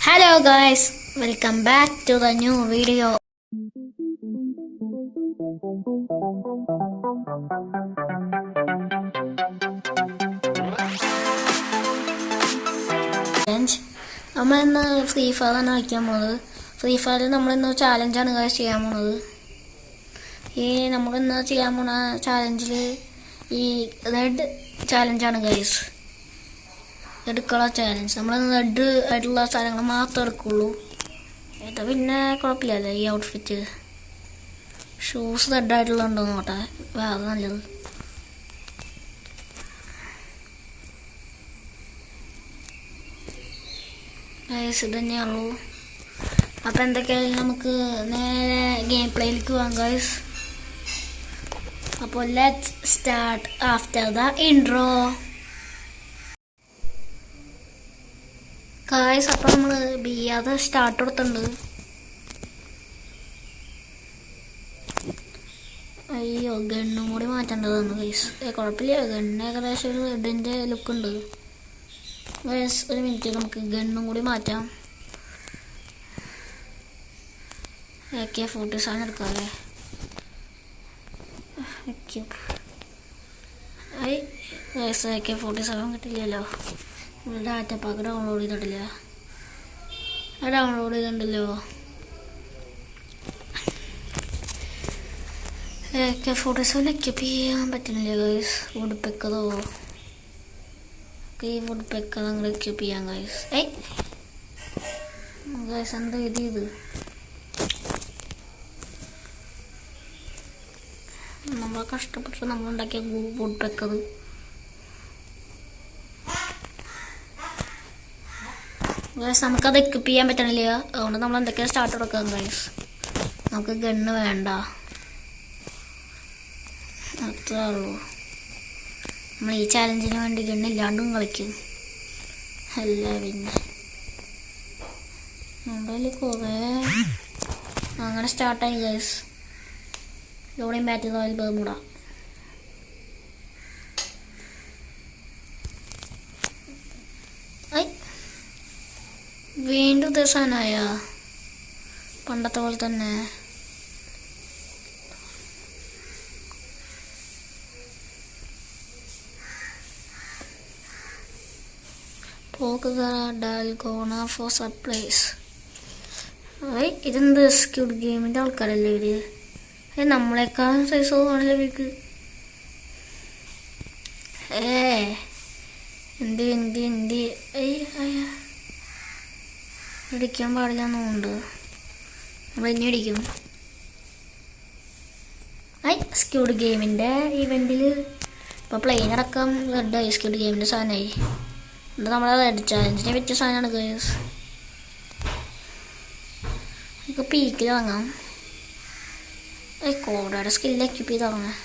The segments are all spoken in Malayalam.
Hello guys, welcome back to the new video. നമ്മളിന്ന് ഫ്രീ ഫയർ ആണ് കളിക്കാൻ പോകുന്നത്. ഫ്രീ ഫയറിൽ നമ്മളിന്ന് ചാലഞ്ചാണ് ഗൈസ് ചെയ്യാൻ പോകുന്നത്. നമ്മളിന്ന് ചെയ്യാൻ പോകുന്ന ചാലഞ്ചിൽ ഈ റെഡ് ചാലഞ്ചാണ് ഗൈസ്. Red colour challenge. നമ്മൾ റെഡ് ആയിട്ടുള്ള സാധനങ്ങൾ മാത്രമേ എടുക്കുള്ളൂ. ഏട്ടാ പിന്നെ കുഴപ്പമില്ലല്ലേ ഈ ഔട്ട്ഫിറ്റ്. ഷൂസ് റെഡ് ആയിട്ടുള്ള ഉണ്ടോ നോട്ടെ, വേറെ നല്ലത്. ഗൈസ് ഇത് തന്നെയുള്ളൂ. അപ്പം എന്തൊക്കെയായാലും നമുക്ക് നേരെ ഗെയിം പ്ലേയിലേക്ക് പോകാം ഗൈസ്. അപ്പോൾ let's start after the intro. Guys അപ്പോൾ നമ്മൾ ബിയാതെ സ്റ്റാർട്ട് കൊടുത്തിട്ടുണ്ട്. അയ്യോ ഗണ്ണും കൂടി മാറ്റേണ്ടതാണ് ഗൈസ്. കുഴപ്പമില്ല, ഗണ്ണ് ഏകദേശം ഒരു റെഡിൻ്റെ ലുക്കുണ്ട് ഗൈസ്. ഒരു മിനിറ്റ്, നമുക്ക് ഗണ്ണും കൂടി മാറ്റാം. AK-47 എടുക്കാം അല്ലേ. ഗൈസ് AK-47 കിട്ടില്ലല്ലോ. ഡാറ്റ പാക്ക് ഡൗൺലോഡ് ചെയ്തിട്ടില്ല. ഡൗൺലോഡ് ചെയ്തിട്ടുണ്ടല്ലോ. AK-47 എക്യൂപ്പ് ചെയ്യാൻ പറ്റുന്നില്ല ഗൈസ്. വുഡ് പെക്കതോ ഈ വുഡ് പെക്കത് അങ്ങോട്ട് എക്യൂപ്പ് ചെയ്യാം ഗൈസ്. ഗൈസ് എന്താ ഇത് നമ്മളെ കഷ്ടപ്പെട്ട് നമ്മളുണ്ടാക്കിയ വുഡ് പെക്കത്. ഗൈസ് നമുക്കത് എക്യൂപ്പ് ചെയ്യാൻ പറ്റണില്ല. അതുകൊണ്ട് നമ്മൾ എന്തൊക്കെയാ സ്റ്റാർട്ട് കൊടുക്കാം ഗൈസ്. നമുക്ക് ഗണ്ണ് വേണ്ട, അത്രേ ഉള്ളൂ. നമ്മൾ ഈ ചാലഞ്ചിന് വേണ്ടി ഗണ്ണില്ലാണ്ടും കളിക്കും അല്ല പിന്നെ. മൊബൈൽ കുറേ അങ്ങനെ സ്റ്റാർട്ടായി guys. Loading battle royale Bermuda. വീണ്ടും ദിവസനായ പണ്ടത്തെ പോലെ തന്നെ. Dalgona for surprise. ഇതെന്ത് സ്ക്വിഡ് ഗെയിമിൻ്റെ ആൾക്കാരല്ലേ ഇവര്? നമ്മളെക്കാളും സൈസ് ആണല്ലോ ഇവർക്ക്. എന്ത് എന്ത് എന്ത് ഇടിക്കാൻ പാടില്ല എന്നുണ്ട്. നമ്മൾ ഇനി ഇടിക്കും. സ്ക്വിഡ് ഗെയിമിൻ്റെ ഇവൻറ്റിൽ ഇപ്പോൾ പ്ലെയിൻ അടക്കം റെഡായി. സ്ക്വിഡ് ഗെയിമിൻ്റെ സാധനമായി. ഇത് നമ്മളെ റെഡ് ചാലഞ്ചിനെ പറ്റിയ സാധനമാണ് ഗേൾസ്. നമുക്ക് പീക്കിൽ വാങ്ങാം. കോബ്രയുടെ സ്കില്ല് എക്യൂപ്പ് ചെയ്ത് തുടങ്ങാം.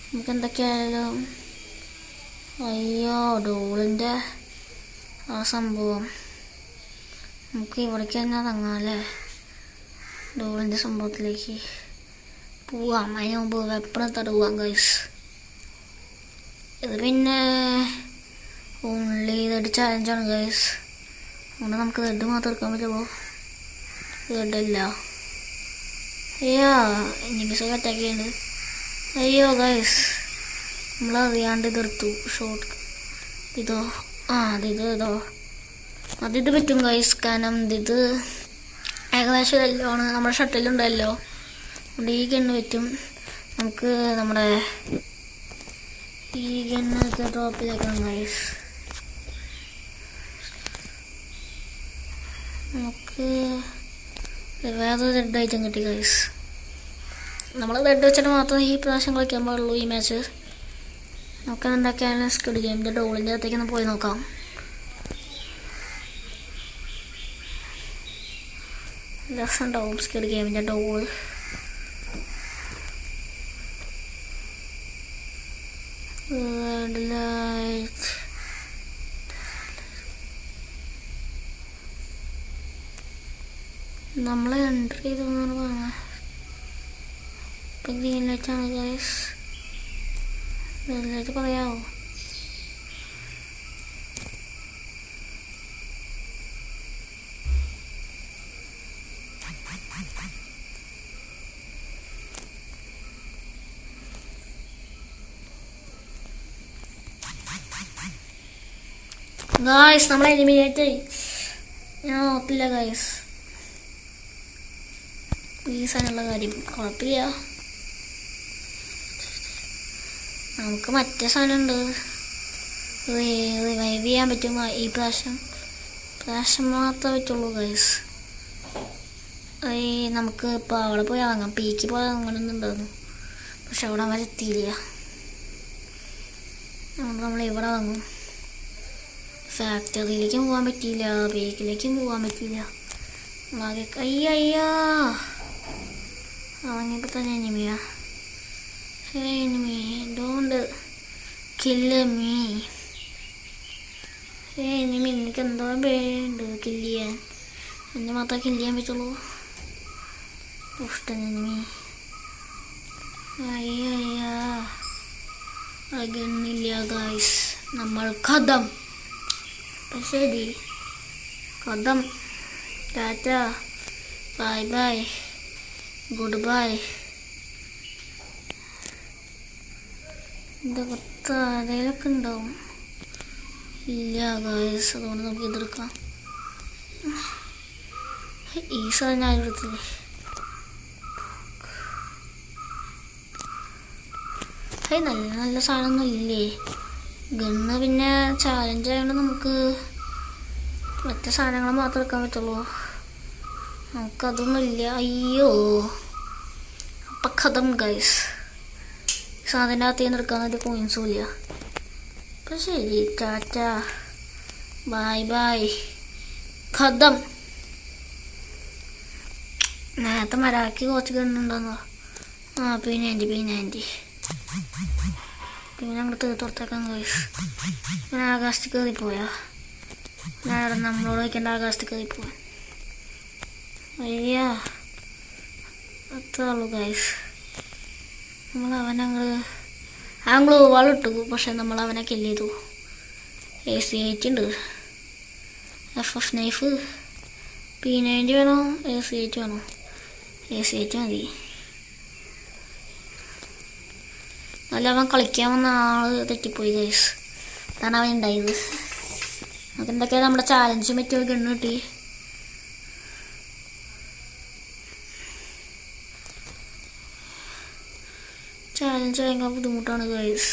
നമുക്ക് എന്തൊക്കെയായാലും അയ്യോ ഡോളിൻ്റെ ആ സംഭവം നമുക്ക് ഇവിടേക്ക് തന്നെ ഇറങ്ങാം അല്ലേ. ഡോളിൻ്റെ സംഭവത്തിലേക്ക് പോവാം. അതിന് മുമ്പ് വെപ്പണത്തോടെ പോവാം ഗൈസ്. ഇത് പിന്നെ ഓൺലി റെഡ് ചാലഞ്ചാണ് ഗൈസ്. അതുകൊണ്ട് നമുക്ക് റെഡ് മാത്രം എടുക്കാൻ പറ്റുമോ? റെഡല്ല. എനിമീസ് അറ്റാക്ക് ചെയ്യുന്നുണ്ട്. അയ്യോ ഗൈസ് നമ്മളറിയാണ്ട് ഇതെടുത്തു ഷോട്ട്. ഇതോ ഇതോ അതിത് പറ്റും ഗൈസ്. കാരണം ഇത് ഏകദേശം എല്ലോ ആണ്. നമ്മുടെ ഷട്ടിലുണ്ടല്ലോ, അതുകൊണ്ട് ഈ ഗണ്ണ് പറ്റും നമുക്ക്. നമ്മുടെ ഈ ഗണ്ണ് ഡ്രോപ്പിലേക്കാണ് ഗൈസ്. നമുക്ക് വേറെ റെഡ് ഐറ്റം കിട്ടി ഗൈസ്. നമ്മൾ റെഡ് വെച്ചിട്ട് മാത്രമേ ഈ പ്രാവശ്യം കളിക്കാൻ പാടുള്ളൂ ഈ മാച്ച്. നമുക്ക് എന്തൊക്കെയാണ് സ്ക്വിഡ് ഗെയിമിൻ്റെ ഡോളിൻ്റെ അടുത്തേക്കൊന്ന് പോയി നോക്കാം. രസമുണ്ടാവും സ്ക്വിഡ് ഗെയിമിൻ്റെ ഡോൾ. Red light. നമ്മൾ എൻട്രി ചെയ്തു പറഞ്ഞ ഇപ്പം ഗ്രീൻ ലൈറ്റാണ് ഗൈസ്. ഗ്രീൻ ലൈറ്റ് പറയാമോ? ഗായ്സ് നമ്മളെ എലിമിനേറ്റ് ഞാൻ ഓർത്തില്ല ഗായ്സ്. പ്ലീസാണുള്ള കാര്യം കുഴപ്പമില്ല. നമുക്ക് മറ്റേ സാധനമുണ്ട് റിവൈവ് ചെയ്യാൻ പറ്റും. ഈ പ്രാവശ്യം മാത്രമേ പറ്റുള്ളൂ ഗൈസ്. നമുക്ക് ഇപ്പോൾ അവിടെ പോയി വാങ്ങാം. പീക്ക് പോയി വാങ്ങണമെന്നുണ്ടായിരുന്നു, പക്ഷെ അവിടെ വരെ എത്തിയില്ല. നമ്മൾ ഇവിടെ വാങ്ങും. ഫാക്ടറിയിലേക്കും പോകാൻ പറ്റിയില്ല, പീക്കിലേക്കും പോകാൻ പറ്റിയില്ല. ആകെ അയ്യാ വാങ്ങിയപ്പോൾ തന്നെ എനിമിയാ. enemy, don't kill me. enemy എനിക്ക് എന്തോ വേണ്ട കില്ല് ചെയ്യാൻ. എന്നെ മാത്രമേ കില്ല് ചെയ്യാൻ പറ്റുള്ളൂ. ദുഷ്ടൻ എനിമി. അയ്യ അകന്നില്ല ഗായ്സ്. നമ്മൾ കഥം. ശരി കഥം. Tata bye bye good bye. ഇതൊക്കെ തലയിലൊക്കെ ഉണ്ടാവും. ഇല്ല ഗായ്സ്, അതുകൊണ്ട് നമുക്ക് ഇതെടുക്കാം. ഈ സാധനം ആരും എടുത്തില്ലേ? നല്ല നല്ല സാധനമൊന്നും ഇല്ലേ? ഗണ്ണ് പിന്നെ ചാലഞ്ച് ആയതുകൊണ്ട് നമുക്ക് മറ്റേ സാധനങ്ങൾ മാത്രമേ എടുക്കാൻ പറ്റുള്ളൂ. നമുക്കതൊന്നും ഇല്ല. അയ്യോ അപ്പം കഥം ഗൈസ്. സാധനം അകത്ത് നിന്ന് എടുക്കാനൊരു കോയിൻസും ഇല്ല. അപ്പം ശരി ടാറ്റ ബൈ ബൈ കഥം. നേരത്തെ മരാക്കി കുറച്ച് ഗണ്ണുണ്ടെന്നോ. P90 പിന്നെ അങ്ങോട്ട് തീർത്തോർത്തേക്കാം ഗൈസ്. പിന്നെ ആകാശത്ത് കയറിപ്പോയാ ഞാൻ നമ്മളോട് വയ്ക്കേണ്ട ആകാശത്ത് കയറിപ്പോവാൻ. അയ്യാ അത്രേ ഉള്ളൂ ഗൈസ്. നമ്മളവനങ്ങൾ വാളിട്ടു, പക്ഷെ നമ്മളവനെ കില്ല് ചെയ്തു. AC8 ഉണ്ട്, FF നൈഫ്. P90 വേണോ AC8 വേണോ? AC8 മതി. അല്ല അവൻ കളിക്കാൻ വന്ന ആള് തെറ്റിപ്പോയി ഗൈസ്. അതാണ് അവൻ ഉണ്ടായത്. അതെന്തൊക്കെയാ നമ്മുടെ ചാലഞ്ച് പറ്റിയ ഗണ്ണ് കിട്ടി. ചാലഞ്ച് ഭയങ്കര ബുദ്ധിമുട്ടാണ് ഗൈസ്.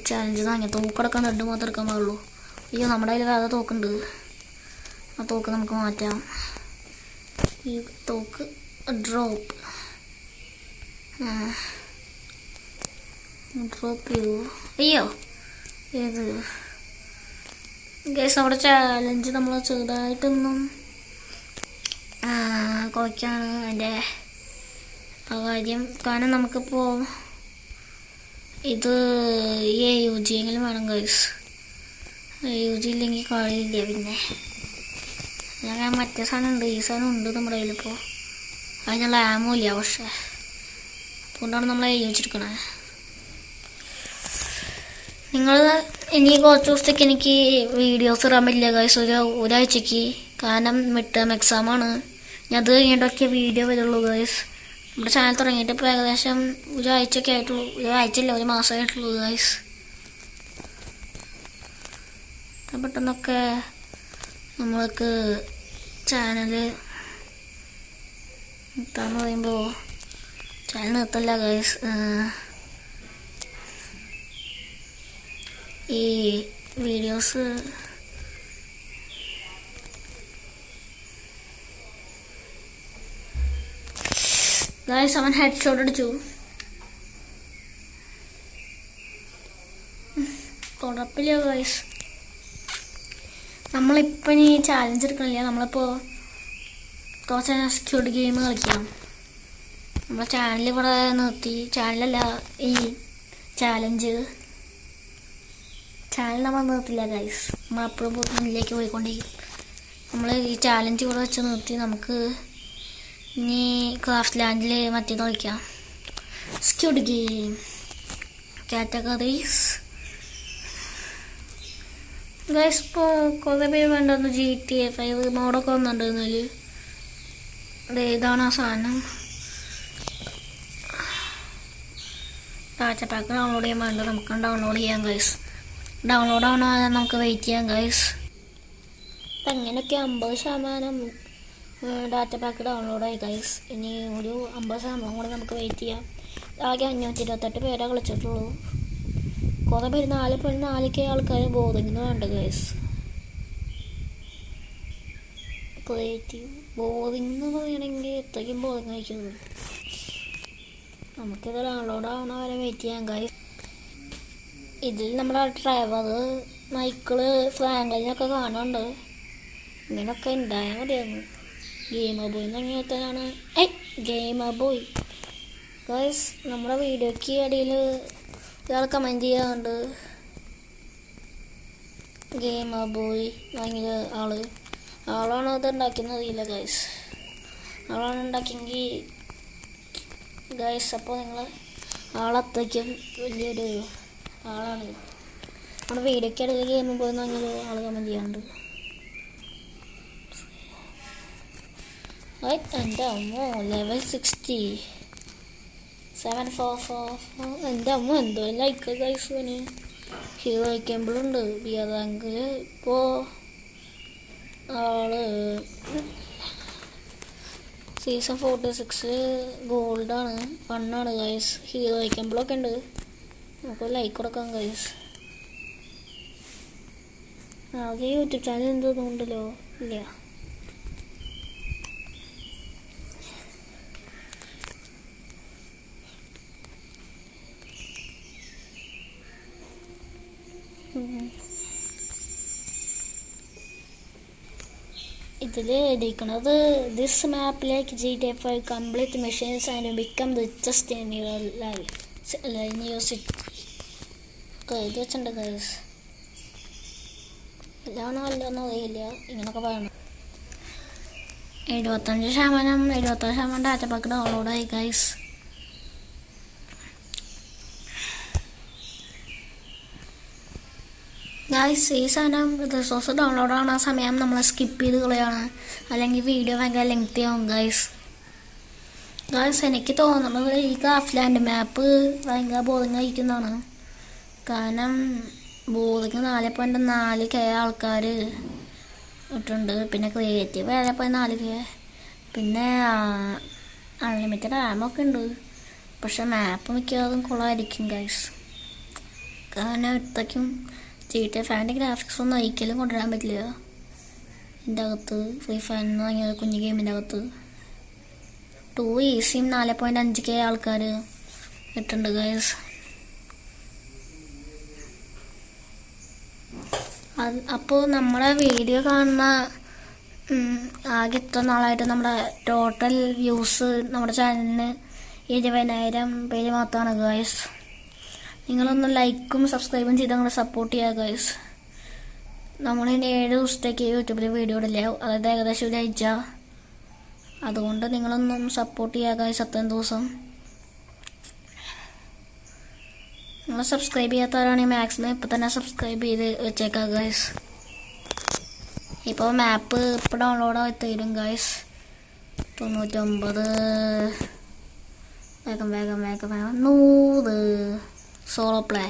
ചാലഞ്ച് വാങ്ങിയ തോക്കടക്കാൻ 2 മാത്രം എടുക്കാൻ പാടുള്ളൂ. അയ്യോ നമ്മുടെ കയ്യിൽ വേറെ തോക്കുണ്ട്. ആ തോക്ക് നമുക്ക് മാറ്റാം. ഈ തോക്ക് ഡ്രോപ്പ് ചെയ്യൂ. അയ്യോ ഏത് ഗൈസ് നമ്മുടെ ചാലഞ്ച് നമ്മൾ ചെറുതായിട്ടൊന്നും കുറയ്ക്കാണ് അതിൻ്റെ കാര്യം. കാരണം നമുക്കിപ്പോൾ ഇത് AUG എങ്കിലും വേണം ഗൈസ്. AUG ഇല്ലെങ്കിൽ കളിയില്ല. പിന്നെ ഞാൻ മറ്റേ സാധനം ഉണ്ട്, ഈ സാധനം ഉണ്ട് നമ്മുടെ കയ്യിലിപ്പോൾ. അതിനുള്ള ആമോ ഇല്ല, പക്ഷേ അതുകൊണ്ടാണ് നമ്മൾ AUG എടുക്കണേ. നിങ്ങൾ ഇനി കുറച്ച് ദിവസത്തേക്ക് എനിക്ക് വീഡിയോസ് ഇടാൻ പറ്റില്ല ഗൈസ്, ഒരാഴ്ചക്ക്. കാരണം മിഡ് ടേം എക്സാമാണ്. ഞാൻ അത് കഴിഞ്ഞിട്ടൊക്കെ വീഡിയോ വരുള്ളൂ ഗൈസ്. നമ്മുടെ ചാനൽ തുടങ്ങിയിട്ട് ഇപ്പോൾ ഏകദേശം ഒരാഴ്ചയൊക്കെ ആയിട്ടുള്ളൂ. ഒരാഴ്ചയില്ല, 1 മാസമായിട്ടുള്ളൂ ഗൈസ്. പെട്ടെന്നൊക്കെ നമ്മൾക്ക് ചാനൽ നിർത്താന്ന് പറയുമ്പോൾ ചാനൽ നിർത്തല്ല ഗൈസ്. ഈ വീഡിയോസ് ഗൈസ് അവൻ ഹെഡ് ഷോട്ട് അടിച്ചു. കുഴപ്പമില്ല ഗൈസ്. നമ്മളിപ്പോൾ ഇനി ചാലഞ്ച് എടുക്കണില്ല. നമ്മളിപ്പോൾ കുറച്ച് സ്ക്യൂഡ് ഗെയിം കളിക്കാം. നമ്മളെ ചാനൽ ഇവിടെ നിർത്തി. ചാനലല്ല, ഈ ചാലഞ്ച് ചാനൽ നമ്മൾ നിർത്തില്ല ഗൈസ്. നമ്മൾ അപ്പുറം മുന്നിലേക്ക് പോയിക്കൊണ്ടിരിക്കും. നമ്മൾ ഈ ചാലഞ്ച് ഇവിടെ വെച്ച് നിർത്തി. നമുക്ക് ഇനി ക്രാഫ്റ്റ് ലാൻഡിൽ മറ്റേത് കളിക്കാം. Squid game categories guys. ഇപ്പോൾ കുറേ പേര് വേണ്ടെന്ന് GTA 5 മോഡൊക്കെ വന്നിട്ടുണ്ടെന്നതിൽ. ഇതാണ് ആ സാധനം. ഡാറ്റ പാക്ക് ഡൗൺലോഡ് ചെയ്യാൻ വേണ്ടി നമുക്ക് ഡൗൺലോഡ് ചെയ്യാം ഗൈസ്. ഡൗൺലോഡ് ആവണ നമുക്ക് വെയിറ്റ് ചെയ്യാം ഗൈസ്. എങ്ങനെയൊക്കെ 50% ഡാറ്റ പാക്ക് ഡൗൺലോഡായി ഗൈസ്. ഇനി ഒരു 50% കൂടെ നമുക്ക് വെയിറ്റ് ചെയ്യാം. ആകെ 528 പേരെ കളിച്ചിട്ടുള്ളൂ. കുറേ പേര് 4.4K ആൾക്കാർ ബോറിങ്ങിന് വേണ്ട ഗൈസ്. ക്രിയേറ്റീവ് ബോറിംഗ് എന്ന് പറയുകയാണെങ്കിൽ എത്രയ്ക്കും ബോറിംഗ് ആയിരിക്കുന്നത്. നമുക്കിത് ഡൗൺലോഡ് ആവണ വരെ വെയിറ്റ് ചെയ്യാം ഗൈസ്. ഇതിൽ നമ്മുടെ ഡ്രൈവർ മൈക്കിള് ഫ്രാങ്ക്ലിനൊക്കെ കാണുന്നുണ്ട്. ഇങ്ങനെയൊക്കെ ഉണ്ടായാൽ മതിയായിരുന്നു. ഗെയിമർ ബോയ് തുടങ്ങിയിട്ടാണ് ഗെയിമർ ബോയ് ഗൈസ്. നമ്മുടെ വീഡിയോയ്ക്ക് ഇടയിൽ ഇയാൾ കമൻറ്റ് ചെയ്യാറുണ്ട് ഗെയിമർ ബോയ് വാങ്ങിയ ആളാണ് ഇത് ഉണ്ടാക്കിയെന്നറിയില്ല ഗൈസ്. ആളാണ് ഉണ്ടാക്കിയെങ്കിൽ ഗൈസ് അപ്പോൾ നിങ്ങൾ ആളത്രയ്ക്കും വലിയൊരു ആളാണ്. നമ്മുടെ വീഡിയോയ്ക്ക് ഇടയിൽ ഗെയിമർ ബോയ് എന്ന് പറഞ്ഞൊരു ആൾ കമൻറ്റ് ചെയ്യാറുണ്ട്. എൻ്റെ അമ്മ ലെവൽ 60 744. എൻ്റെ അമ്മ എന്തോ ലൈക്ക് ഗൈസിന് ഹീറോ വയ്ക്കുമ്പോഴുണ്ട്. ബിയർ റാങ്കിൽ ഇപ്പോൾ ആള് സീസൺ 46 ഗോൾഡാണ്. ഫണ്ണാണ് ഗൈസ്. ഹീറോ വയ്ക്കുമ്പോഴൊക്കെ ഉണ്ട്. നമുക്ക് ലൈക്ക് കൊടുക്കാം ഗൈസ്. ആകെ യൂട്യൂബ് ചാനൽ എന്തോന്നുണ്ടല്ലോ ഇല്ല. ഇതിൽ എഴുതിയിരിക്കുന്നത് this map like GTA 5 complete machines and become richest in your city. എഴുതി വെച്ചിട്ടുണ്ട് ഗൈസ്. എല്ലാണോ അല്ലെന്നോ അറിയില്ല. ഇങ്ങനൊക്കെ പറയണം. 75% ഡാറ്റ പാക്ക് ഡൗൺലോഡായി ഗൈസ്. ഗൈസ് ഈ സാധനം റിസോഴ്സ് ഡൗൺലോഡ് ആവുന്ന ആ സമയം നമ്മൾ സ്കിപ്പ് ചെയ്ത് കളയാണ്. അല്ലെങ്കിൽ വീഡിയോ ഭയങ്കര ലെങ്തി ആവും ഗൈസ്. എനിക്ക് തോന്നുന്നത് ഈ ക്രാഫ്റ്റ്ലാൻഡ് മാപ്പ് ഭയങ്കര ബോറിംഗ് ആയിരിക്കുന്നതാണ്. കാരണം ബോറിംഗ് 4.4K ആൾക്കാർ ഇട്ടുണ്ട്. പിന്നെ ക്രിയേറ്റീവ് 7.4K. പിന്നെ അൺലിമിറ്റഡ് റാമൊക്കെ ഉണ്ട്. പക്ഷെ മാപ്പ് മിക്കവാറും കുളമായിരിക്കും ഗൈസ്. കാരണം ഇത്രയ്ക്കും GTA 5 ഗ്രാഫിക്സ് ഒന്നും ഒരിക്കലും കൊണ്ടുവരാൻ പറ്റില്ല. ഇതിൻ്റെ അകത്ത് ഫ്രീ ഫയർ എന്ന് പറഞ്ഞ കുഞ്ഞു ഗെയിമിൻ്റെ അകത്ത് 2 ഈസിയും 4.5K ആൾക്കാർ ഇട്ടുണ്ട് ഗൈസ്. അപ്പോൾ നമ്മുടെ വീഡിയോ കാണുന്ന ആകെ ഇത്ര നാളായിട്ട് നമ്മുടെ ടോട്ടൽ വ്യൂസ് നമ്മുടെ ചാനലിന് 20,000 പേര് മാത്രമാണ് ഗൈസ്. നിങ്ങളൊന്ന് ലൈക്കും സബ്സ്ക്രൈബും ചെയ്ത് നിങ്ങൾ സപ്പോർട്ട് ചെയ്യുക ഗൈസ്. നമ്മളിനി 7 ദിവസത്തേക്ക് യൂട്യൂബിൽ വീഡിയോ ഇടില്ല. അതായത് ഏകദേശം ഒരാഴ്ച. അതുകൊണ്ട് നിങ്ങളൊന്നും സപ്പോർട്ട് ചെയ്യുക ഗൈസ്. അത്രയും ദിവസം നിങ്ങൾ സബ്സ്ക്രൈബ് ചെയ്യാത്തവരാണെങ്കിൽ മാക്സിമം ഇപ്പം തന്നെ സബ്സ്ക്രൈബ് ചെയ്ത് വെച്ചേക്കാം ഗൈസ്. ഇപ്പോൾ മാപ്പ് ഇപ്പോൾ ഡൗൺലോഡ് ആയി തരും ഗൈസ്. 99 വേഗം 100 സോളോ പ്ലേ.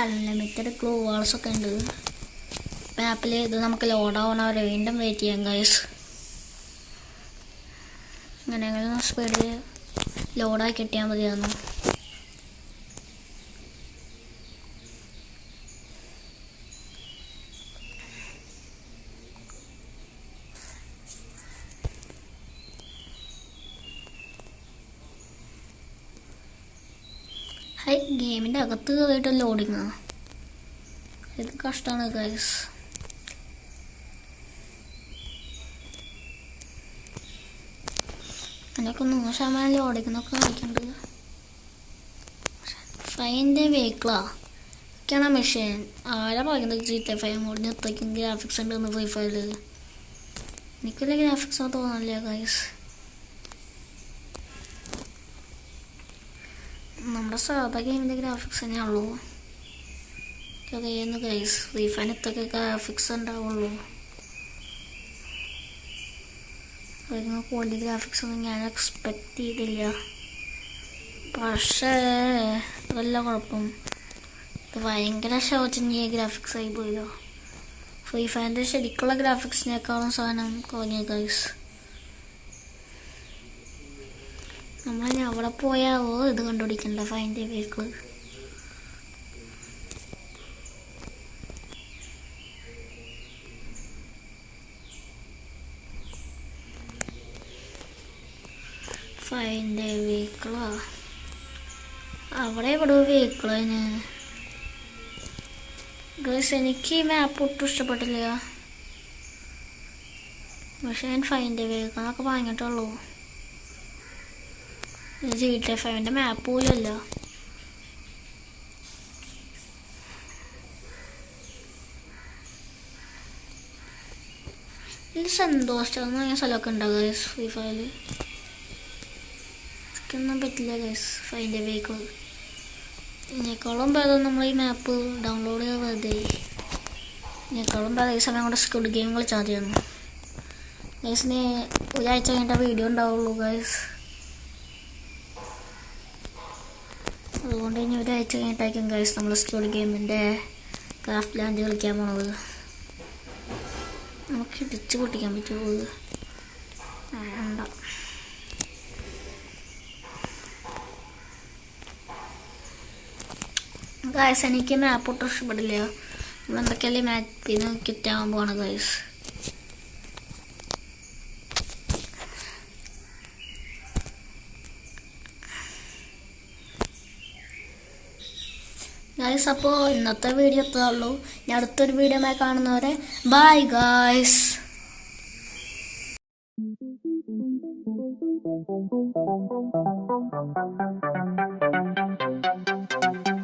അൺലിമിറ്റഡ് ഗ്ലൂ വാൾസൊക്കെ ഉണ്ട് മാപ്പിൽ. ഇത് നമുക്ക് ലോഡ് ആവണവരെ വീണ്ടും വെയിറ്റ് ചെയ്യാം ഗൈസ്. അങ്ങനെയെങ്കിലും സ്പീഡിൽ ലോഡായി കിട്ടിയാൽ മതിയായിരുന്നു. ഗെയിമിൻ്റെ അകത്ത് കയറിയിട്ട് ലോഡിങ്. ഇത് കഷ്ടമാണ് ഗൈസ്. അതിനൊക്കെ 100% ലോഡിങ്ങൊക്കെ കാണിക്കുന്നുണ്ട്. ഫൈൻ്റെ വെഹിക്കിളാ ഒക്കെയാണ് മെഷീൻ. ആരാ പറയുന്നത് GTA 5 മോഡിന് അത്രയ്ക്കും ഗ്രാഫിക്സ് ഉണ്ടെന്ന് ഫ്രീ ഫയറിൽ? എനിക്കൊരു ഗ്രാഫിക്സ് തോന്നില്ല ഗൈസ്. നമ്മുടെ സാധാ ഗെയിമിൻ്റെ ഗ്രാഫിക്സ് തന്നെയുള്ളൂ. അറിയുന്നു ഗൈസ്, ഫ്രീ ഫയർ ഇത്രയൊക്കെ ഗ്രാഫിക്സ് ഉണ്ടാവുള്ളൂ. ക്വാളിറ്റി ഗ്രാഫിക്സ് ഒന്നും ഞാൻ എക്സ്പെക്റ്റ് ചെയ്തില്ല. പക്ഷേ അതല്ല കുഴപ്പം, ഇത് ഭയങ്കര ഷോർട്ടിൻ്റെ ഗ്രാഫിക്സ് ആയി പോയല്ലോ. ഫ്രീ ഫയറിൻ്റെ ശരിക്കുള്ള ഗ്രാഫിക്സിനേക്കാളും സാധനം കുറഞ്ഞ ഗൈസ്. നമ്മൾ അവിടെ പോയാവോ ഇത് കണ്ടുപിടിക്കണ്ട ഫൈൻഡ് വെഹിക്കിൾ. ഫൈൻഡ് വെഹിക്കിളാ അവിടെ ഇവിടെ വെഹിക്കിളിന് ഗൈസ്. എനിക്ക് ഈ മാപ്പ് ഒട്ടും ഇഷ്ടപ്പെട്ടില്ല. പക്ഷെ ഞാൻ ഫൈൻഡ് വെഹിക്കിളൊക്കെ വാങ്ങിയിട്ടുള്ളൂ. GTA 5 മാപ്പ് പോലല്ല. ഇതിൽ സന്തോഷം അങ്ങനെ സ്ഥലമൊക്കെ ഉണ്ടാകും ഗൈസ് ഫ്രീ ഫയറിൽ. ഒന്നും പറ്റില്ല ഗൈസ് ഫൈൻഡ് വെഹിക്കിൾ. ഇതിനേക്കാളും ഭേദം നമ്മൾ ഈ മാപ്പ് ഡൗൺലോഡ് ചെയ്ത് വെറുതെ. ഇതിനേക്കാളും ഭേദം ഈ സമയം കൊണ്ട് സ്ക്വിഡ് ഗെയിം കളിച്ചാൽ മതിയായിരുന്നു ഗൈസിന്. ഒരാഴ്ച കഴിഞ്ഞിട്ട് വീഡിയോ ഉണ്ടാവുള്ളൂ ഗൈസ്. അതുകൊണ്ട് ഇനി ഒരാഴ്ച കഴിഞ്ഞിട്ടായിരിക്കും ഗൈസ് നമ്മൾ സ്ക്വിഡ് ഗെയിമിൻ്റെ ക്രാഫ്റ്റ് ലാൻഡ് കളിക്കാൻ പോണത്. നമുക്ക് ഇടിച്ച് പൊട്ടിക്കാൻ പറ്റുമോ? വേണ്ട. ഗൈസ് എനിക്ക് മാപ്പ് ഒട്ടും ഇഷ്ടപ്പെടില്ല. നമ്മൾ എന്തൊക്കെയല്ലേ മാപ്പിൽ നിന്ന് കിട്ടാൻ പോവാണ് ഗൈസ്. ഗൈസ് അപ്പോൾ ഇന്നത്തെ വീഡിയോ എത്രയേ ഉള്ളൂ. ഞാൻ അടുത്തൊരു വീഡിയോ കാണുന്നവരെ ബൈ ഗൈസ്.